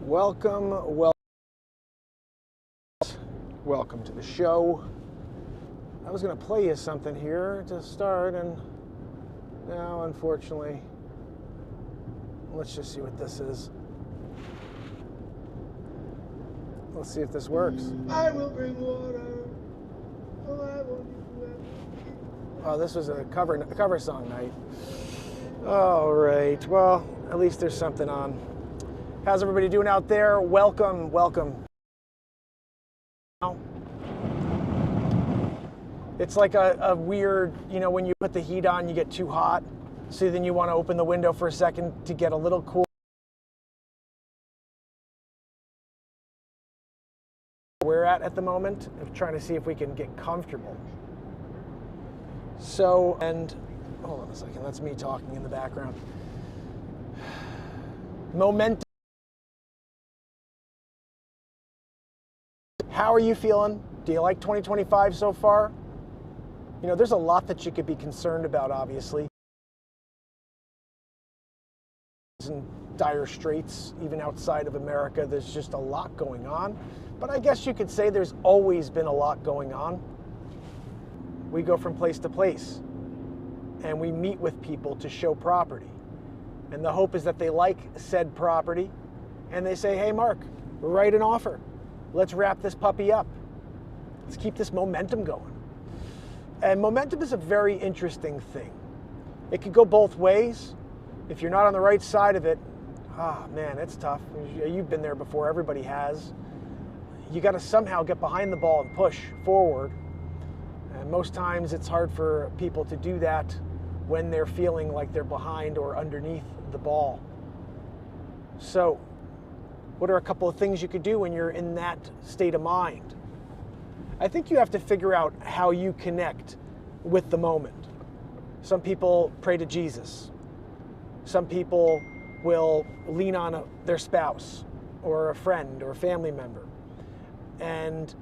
Welcome to the show. I was going to play you something here to start, and now, unfortunately, let's just see what this is. Let's see if this works. I will bring water. Oh, I want you. Oh, this was a cover song night. All right. Well, at least there's something on. How's everybody doing out there? Welcome. It's like a weird, when you put the heat on, you get too hot. So then you want to open the window for a second to get a little cool. We're at the moment, of trying to see if we can get comfortable. So, and hold on a second, that's me talking in the background. Momentum. How are you feeling? Do you like 2025 so far? There's a lot that you could be concerned about, obviously. In dire straits, even outside of America, there's just a lot going on. But I guess you could say there's always been a lot going on. We go from place to place, and we meet with people to show property. And the hope is that they like said property, and they say, hey, Mark, write an offer. Let's wrap this puppy up. Let's keep this momentum going. And momentum is a very interesting thing. It could go both ways. If you're not on the right side of it, man, it's tough. You've been there before, everybody has. You got to somehow get behind the ball and push forward. And most times it's hard for people to do that when they're feeling like they're behind or underneath the ball. So, what are a couple of things you could do when you're in that state of mind? I think you have to figure out how you connect with the moment. Some people pray to Jesus. Some people will lean on their spouse or a friend or a family member. And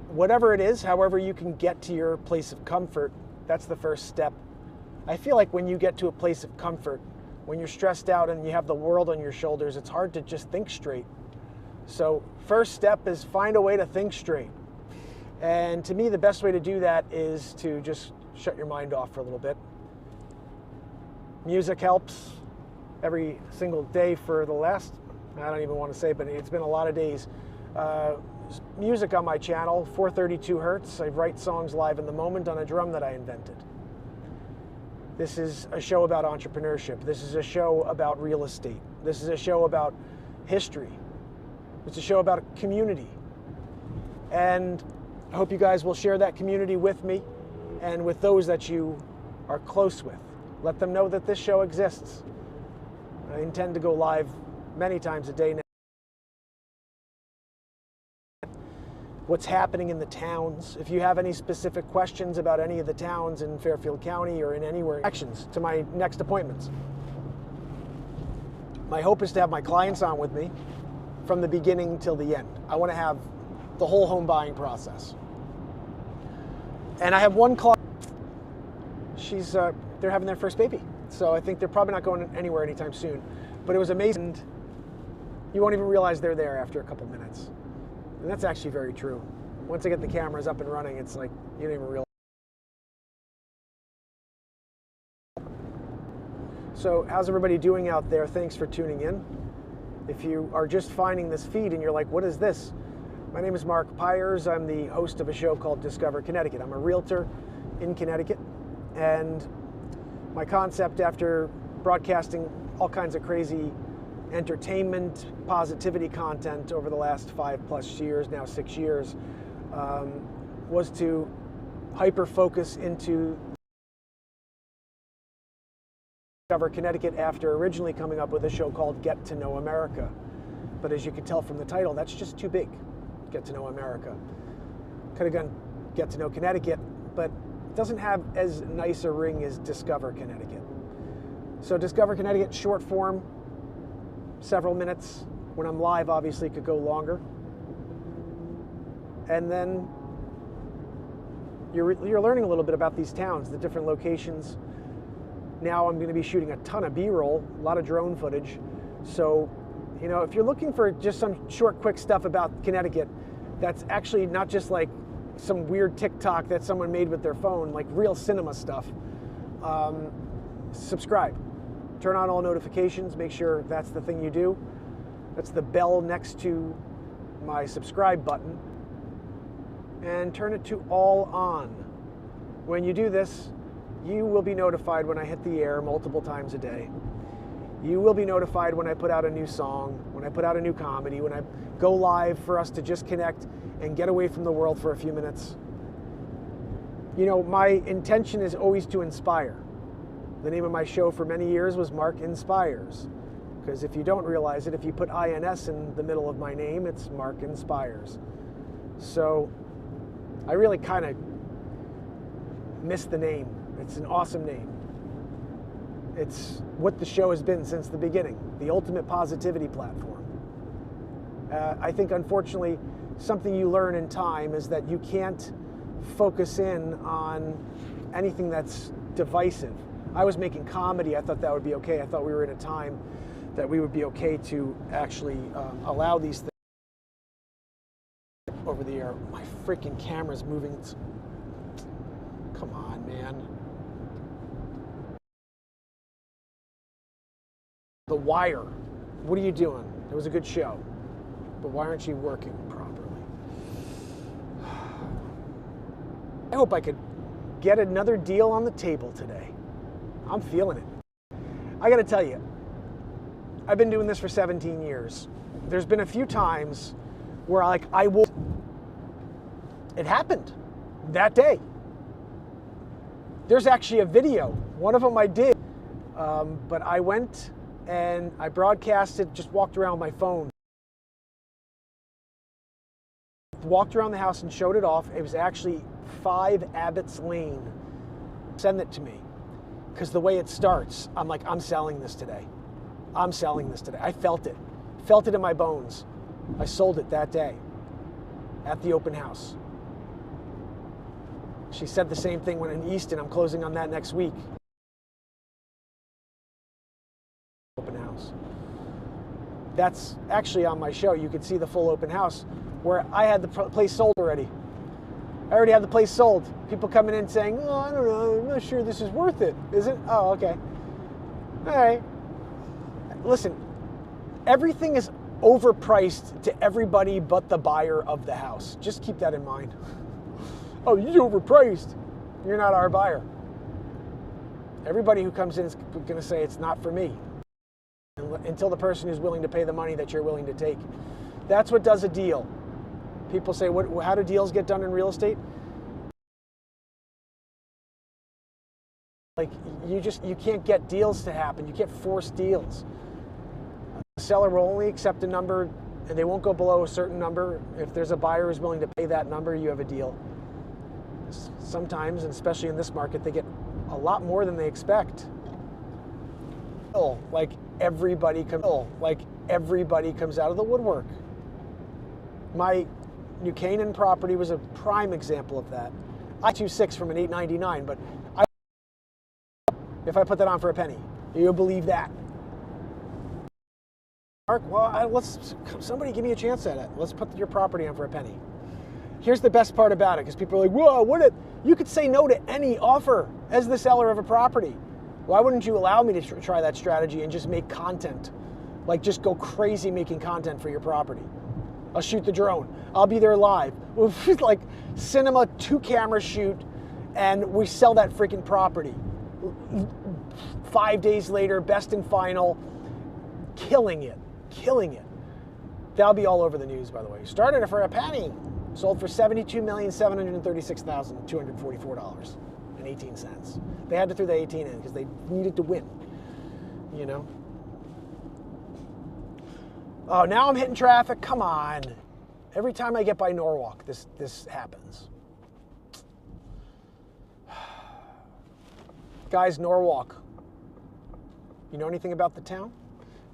whatever it is, however you can get to your place of comfort, that's the first step. I feel like when you get to a place of comfort, when you're stressed out and you have the world on your shoulders, it's hard to just think straight. So first step is find a way to think straight. And to me, the best way to do that is to just shut your mind off for a little bit. Music helps every single day for the last, I don't even want to say, but it's been a lot of days. Music on my channel, 432 hertz. I write songs live in the moment on a drum that I invented. This is a show about entrepreneurship. This is a show about real estate. This is a show about history. It's a show about a community. And I hope you guys will share that community with me and with those that you are close with. Let them know that this show exists. I intend to go live many times a day now. What's happening in the towns. If you have any specific questions about any of the towns in Fairfield County or in anywhere, actions to my next appointments. My hope is to have my clients on with me from the beginning till the end. I want to have the whole home buying process. And I have one client, they're having their first baby. So I think they're probably not going anywhere anytime soon. But it was amazing. You won't even realize they're there after a couple minutes. And that's actually very true. Once I get the cameras up and running, it's like you don't even realize. So how's everybody doing out there? Thanks for tuning in. If you are just finding this feed and you're like, what is this? My name is Mark Pyers. I'm the host of a show called Discover Connecticut. I'm a realtor in Connecticut. And my concept, after broadcasting all kinds of crazy entertainment, positivity content over the last 5+ years, now 6 years, was to hyper-focus into Discover Connecticut after originally coming up with a show called Get to Know America. But as you can tell from the title, that's just too big, Get to Know America. Could have gone Get to Know Connecticut, but it doesn't have as nice a ring as Discover Connecticut. So Discover Connecticut, short form, several minutes. When I'm live, obviously, it could go longer. And then you're learning a little bit about these towns, the different locations. Now I'm going to be shooting a ton of B-roll, a lot of drone footage. So You know, if you're looking for just some short, quick stuff about Connecticut, that's actually not just like some weird TikTok that someone made with their phone, like real cinema stuff, subscribe. Turn on all notifications. Make sure that's the thing you do. That's the bell next to my subscribe button. And turn it to all on. When you do this, you will be notified when I hit the air multiple times a day. You will be notified when I put out a new song, when I put out a new comedy, when I go live for us to just connect and get away from the world for a few minutes. You know, my intention is always to inspire. The name of my show for many years was Mark Inspires. Because if you don't realize it, if you put INS in the middle of my name, it's Mark Inspires. So I really kind of miss the name. It's an awesome name. It's what the show has been since the beginning, the ultimate positivity platform. I think, unfortunately, something you learn in time is that you can't focus in on anything that's divisive. I was making comedy. I thought that would be okay. I thought we were in a time that we would be okay to actually allow these things over the air. My freaking camera's moving. Come on, man. The Wire. What are you doing? It was a good show. But why aren't you working properly? I hope I could get another deal on the table today. I'm feeling it. I gotta tell you, I've been doing this for 17 years. There's been a few times where it happened that day. There's actually a video. One of them I did, but I went and I broadcasted, just walked around with my phone. Walked around the house and showed it off. It was actually 5 Abbott's Lane. Send it to me. Because the way it starts, I'm like, I'm selling this today. I'm selling this today. I felt it. Felt it in my bones. I sold it that day at the open house. She said the same thing when in Easton. I'm closing on that next week. Open house. That's actually on my show. You can see the full open house where I had the place sold already. I already had the place sold. People coming in saying, oh, I don't know, I'm not sure this is worth it. Is it? Oh, okay. All right. Listen, everything is overpriced to everybody but the buyer of the house. Just keep that in mind. Oh, you're overpriced. You're not our buyer. Everybody who comes in is going to say it's not for me until the person is willing to pay the money that you're willing to take. That's what does a deal. People say, how do deals get done in real estate? Like, you can't get deals to happen. You can't force deals. The seller will only accept a number, and they won't go below a certain number. If there's a buyer who's willing to pay that number, you have a deal. Sometimes, and especially in this market, they get a lot more than they expect. Like everybody comes out of the woodwork. My New Canaan property was a prime example of that. I 2.6 from an 899, but if I put that on for a penny, you'll believe that. Mark, well, somebody give me a chance at it. Let's put your property on for a penny. Here's the best part about it, because people are like, whoa, you could say no to any offer as the seller of a property. Why wouldn't you allow me to try that strategy and just make content? Like, just go crazy making content for your property. I'll shoot the drone. I'll be there live. We'll like cinema 2-camera shoot, and we sell that freaking property. 5 days later, best and final, killing it. That'll be all over the news, by the way. Started it for a penny. Sold for $72,736,244.18. They had to throw the 18 in because they needed to win, you know? Oh, now I'm hitting traffic. Come on. Every time I get by Norwalk, this happens. Guys, Norwalk. You know anything about the town?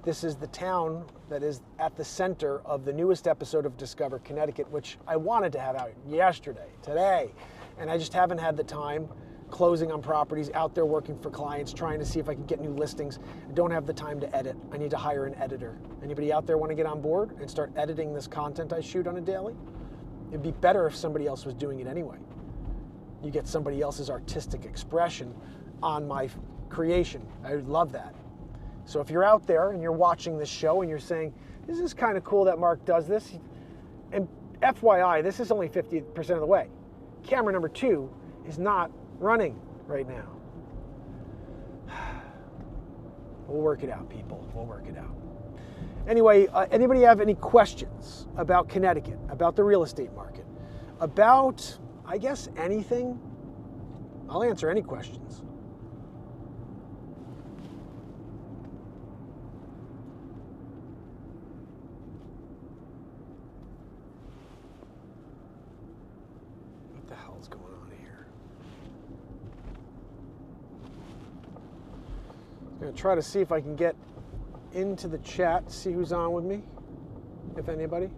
This is the town that is at the center of the newest episode of Discover Connecticut, which I wanted to have out yesterday, today, and I just haven't had the time closing on properties, out there working for clients, trying to see if I can get new listings. I don't have the time to edit. I need to hire an editor. Anybody out there want to get on board and start editing this content I shoot on a daily? It'd be better if somebody else was doing it anyway. You get somebody else's artistic expression on my creation. I would love that. So if you're out there and you're watching this show and you're saying, this is kind of cool that Mark does this, and FYI, this is only 50% of the way. Camera number 2 is not running right now. We'll work it out, people. We'll work it out. Anyway, anybody have any questions about Connecticut, about the real estate market, about, I guess, anything? I'll answer any questions. What the hell's going on here? I'm going to try to see if I can get into the chat, see who's on with me, if anybody.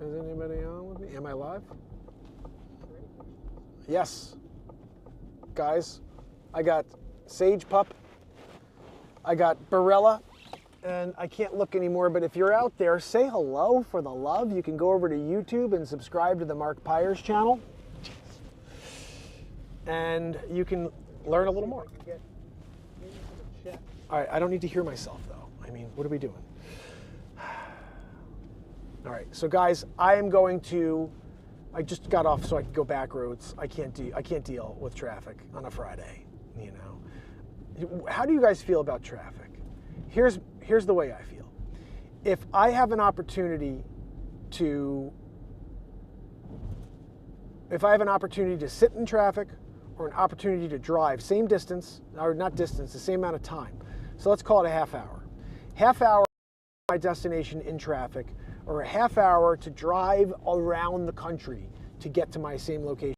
Is anybody on with me? Am I live? Yes. Guys, I got Sage Pup, I got Barella, and I can't look anymore, but if you're out there, say hello for the love. You can go over to YouTube and subscribe to the Mark Pyers channel, and you can learn a little more. All right, I don't need to hear myself, though. I mean, what are we doing? All right, so guys, I just got off so I could go back roads. I can't deal with traffic on a Friday, you know. How do you guys feel about traffic? Here's the way I feel. If I have an opportunity to sit in traffic or an opportunity to drive, same distance, or not distance, the same amount of time. So let's call it a half hour. Half hour to my destination in traffic, or a half hour to drive around the country to get to my same location.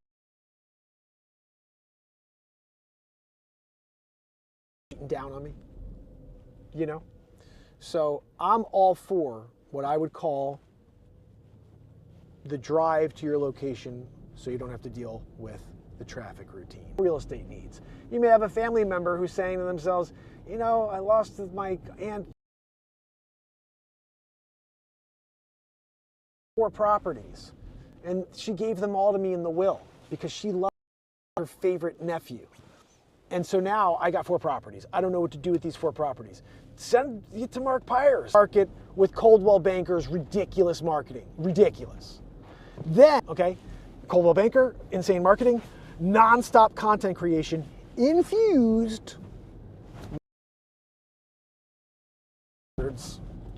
Down on me, you know? So I'm all for what I would call the drive to your location so you don't have to deal with the traffic routine. Real estate needs. You may have a family member who's saying to themselves, you know, I lost my aunt 4 properties, and she gave them all to me in the will because she loved her favorite nephew. And so now I got 4 properties. I don't know what to do with these 4 properties. Send it to Mark Pyers. Market with Coldwell Banker's ridiculous marketing. Ridiculous. Then, okay, Coldwell Banker, insane marketing, non-stop content creation, infused.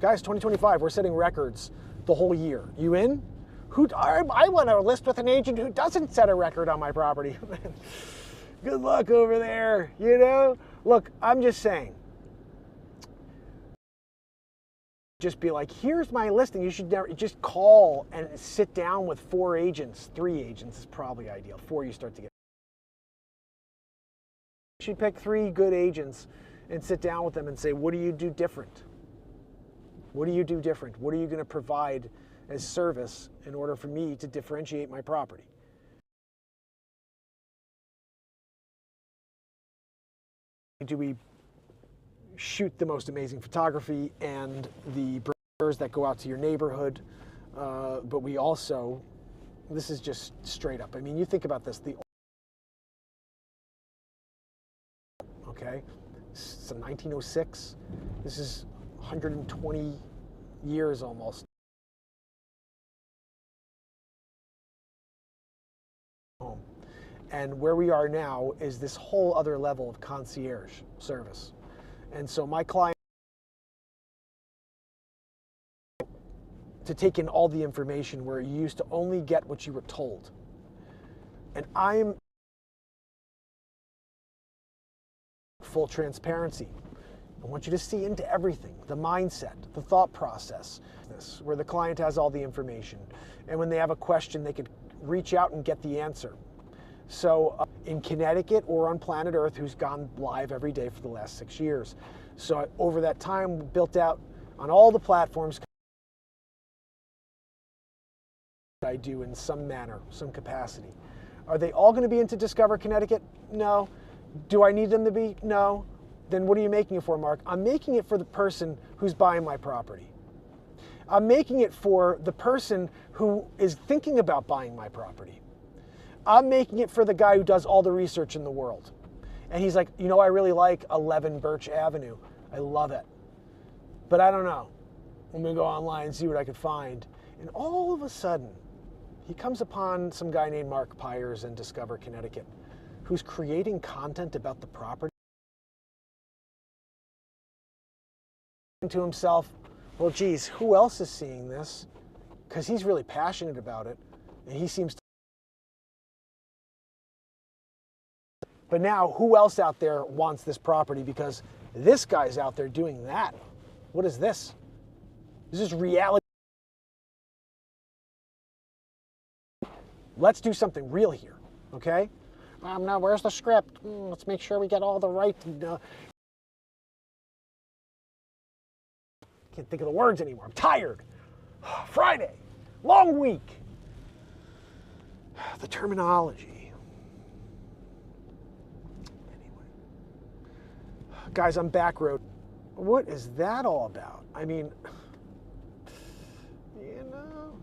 Guys, 2025, we're setting records the whole year. You in? I want to list with an agent who doesn't set a record on my property. Good luck over there, you know? Look, I'm just saying. Just be like, here's my listing. You should never just call and sit down with 4 agents. 3 agents is probably ideal. 4 you start to get. You should pick 3 good agents and sit down with them and say, what do you do different? What do you do different? What are you going to provide as service in order for me to differentiate my property? Do we shoot the most amazing photography and the brochures that go out to your neighborhood? But we also, this is just straight up. I mean, you think about this. Okay, it's 1906. This is 120 years almost. Home. And where we are now is this whole other level of concierge service. And so my client to take in all the information where you used to only get what you were told. And I'm full transparency. I want you to see into everything, the mindset, the thought process, where the client has all the information. And when they have a question, they could reach out and get the answer. So in Connecticut or on planet Earth, who's gone live every day for the last 6 years. So over that time, we built out on all the platforms I do in some manner, some capacity. Are they all going to be into Discover Connecticut? No. Do I need them to be? No. Then what are you making it for, Mark? I'm making it for the person who's buying my property. I'm making it for the person who is thinking about buying my property. I'm making it for the guy who does all the research in the world. And he's like, you know, I really like 11 Birch Avenue. I love it. But I don't know. I'm going to go online and see what I could find. And all of a sudden, he comes upon some guy named Mark Pyers in Discover Connecticut who's creating content about the property. To himself, well, geez, who else is seeing this? Because he's really passionate about it, and he seems to. But now, who else out there wants this property? Because this guy's out there doing that. What is this? This is reality. Let's do something real here, okay? Now, where's the script? Let's make sure we get all the right. Can't think of the words anymore. I'm tired. Friday, long week. The terminology. Anyway. Guys, I'm back road. What is that all about? I mean, you know.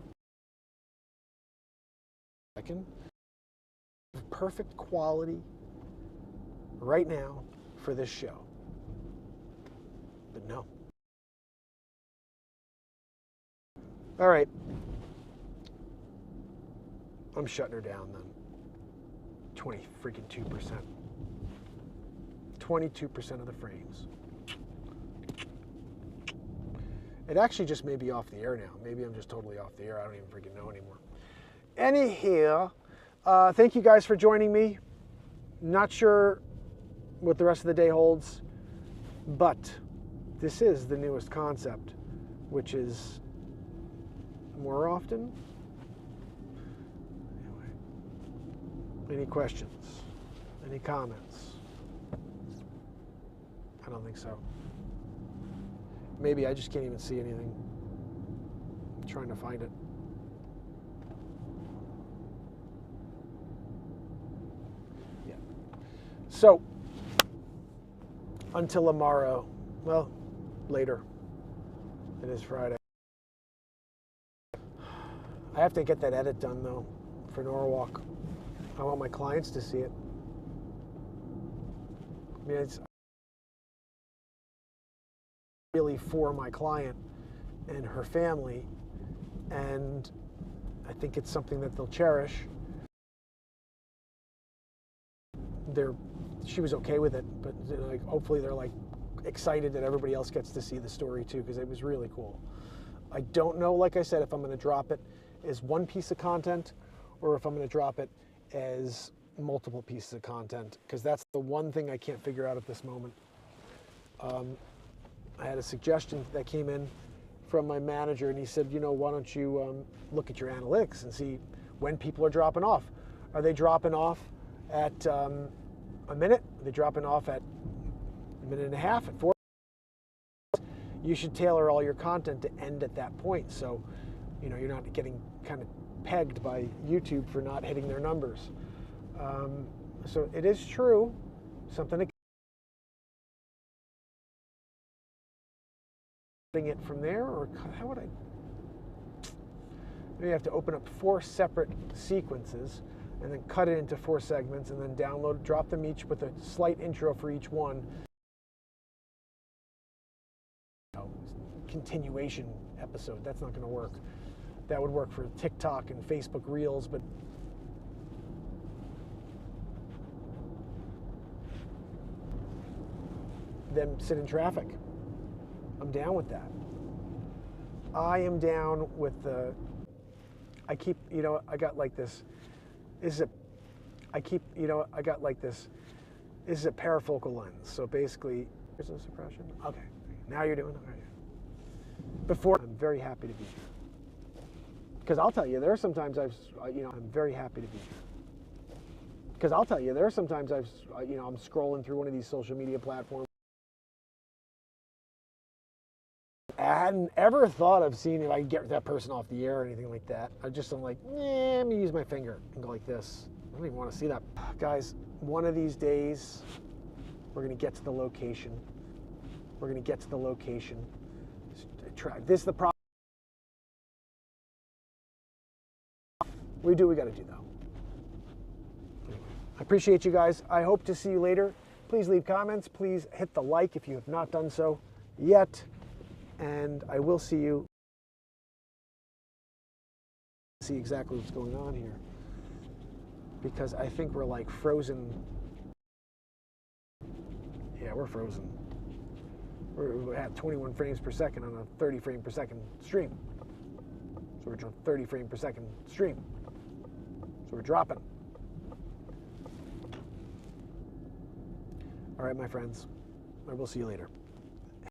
Second. Perfect quality right now for this show. But no. All right. I'm shutting her down then. 22%. 22% of the frames. It actually just may be off the air now. Maybe I'm just totally off the air. I don't even freaking know anymore. Anyhow, thank you guys for joining me. Not sure what the rest of the day holds, but this is the newest concept, which is more often. Anyway, any questions? Any comments? I don't think so. Maybe I just can't even see anything. I'm trying to find it. Yeah. So, until tomorrow, well, later. It is Friday. I have to get that edit done, though, for Norwalk. I want my clients to see it. I mean, it's really for my client and her family, and I think it's something that they'll cherish. She was okay with it, but like, hopefully they're like excited that everybody else gets to see the story too, because it was really cool. I don't know, like I said, if I'm going to drop it as one piece of content or if I'm going to drop it as multiple pieces of content, because that's the one thing I can't figure out at this moment. I had a suggestion that came in from my manager, and he said, you know, why don't you look at your analytics and see when people are dropping off. Are they dropping off at a minute? Are they dropping off at a minute and a half, at 4? You should tailor all your content to end at that point, so you know you're not getting kind of pegged by YouTube for not hitting their numbers. So it is true, something to it from there, or how would I? Maybe I have to open up 4 separate sequences and then cut it into 4 segments and then download, drop them each with a slight intro for each one. Continuation episode, that's not going to work. That would work for TikTok and Facebook Reels, but then sit in traffic. I'm down with that. I am down with the, I keep, you know, I got like this, I got like this, this is a parafocal lens. So basically, there's no suppression. Okay, now you're doing it. Okay. Before, I'm very happy to be here. Because I'll tell you, there are sometimes I'm very happy to be here. Because I'll tell you, there are sometimes I'm scrolling through one of these social media platforms. I hadn't ever thought of seeing if I could get that person off the air or anything like that. I'm like, I'm gonna use my finger and go like this. don't even want to see that. Guys, one of these days, we're going to get to the location. We're going to get to the location. This is the problem. We do what we got to do, though. Anyway, I appreciate you guys. I hope to see you later. Please leave comments. Please hit the like if you have not done so yet. And I will see you. See exactly what's going on here. Because I think we're like frozen. Yeah, we're frozen. We're at 21 frames per second on a 30 frame per second stream. So we're 30 frame per second stream. So we're dropping. All right, my friends. I will see you later.